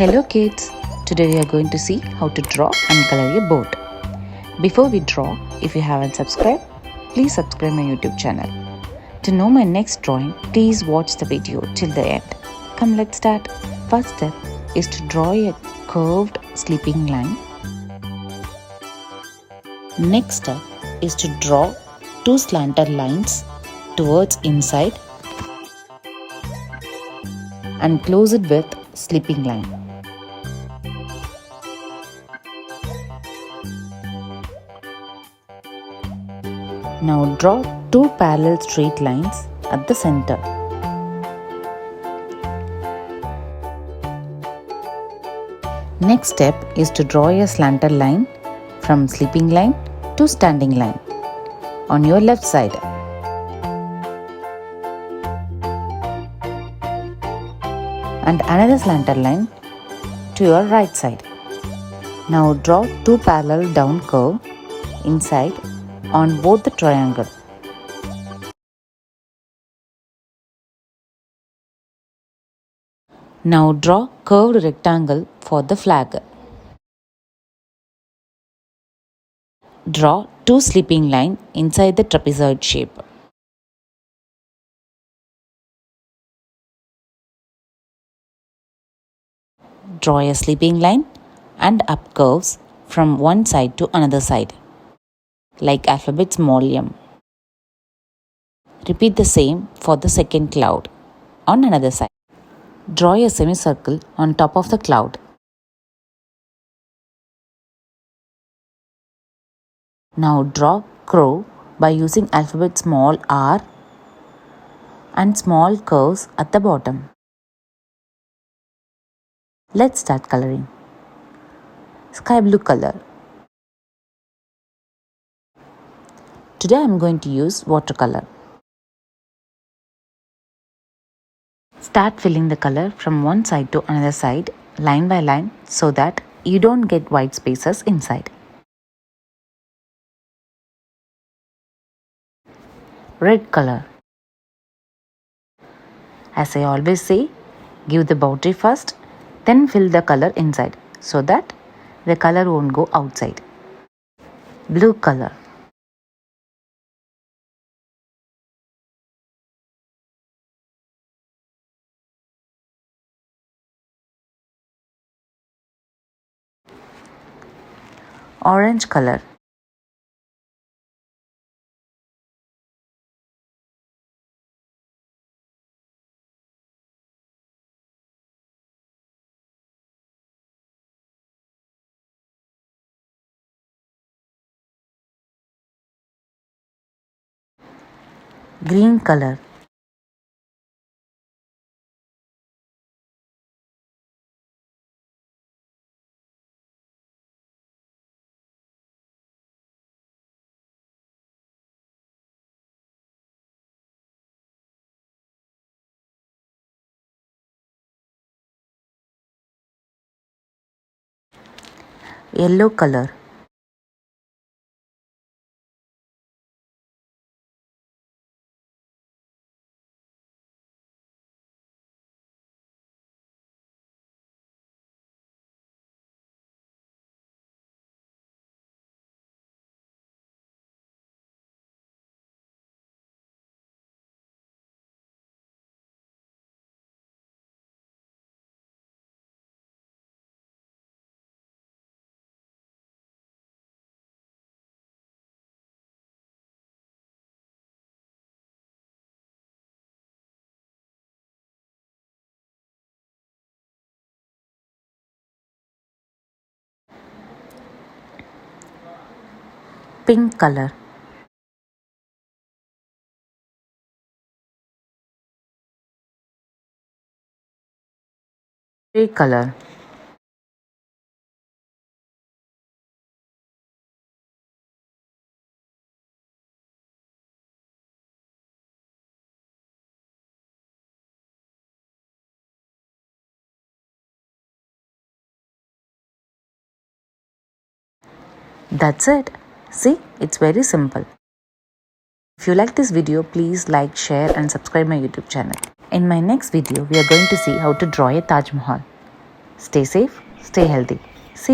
Hello kids! Today we are going to see how to draw and color a boat. Before we draw, if you haven't subscribed, please subscribe my YouTube channel. To know my next drawing, please watch the video till the end. Come, let's start. First step is to draw a curved sleeping line. Next step is to draw two slanted lines towards inside and close it with sleeping line. Now draw two parallel straight lines at the center. Next step is to draw a slanted line from sleeping line to standing line on your left side. And another slanted line to your right side. Now draw two parallel down curve inside on both the triangle. Now draw curved rectangle for the flag. Draw two sleeping line inside the trapezoid shape. Draw a sleeping line and up curves from one side to another side, like alphabet small m. Repeat the same for the second cloud on another side. Draw a semicircle on top of the cloud. Now draw crow by using alphabet small r and small curves at the bottom. Let's start coloring. Sky blue color. Today I am going to use watercolor. Start filling the color from one side to another side, line by line, so that you don't get white spaces inside. Red color. As I always say, give the boundary first, then fill the color inside, so that the color won't go outside. Blue color. Orange color. Green color. Yellow color. Pink color. Gray color. That's it. See, it's very simple. If you like this video, please like, share and subscribe my YouTube channel. In my next video, we are going to see how to draw a Taj Mahal. Stay safe, stay healthy. See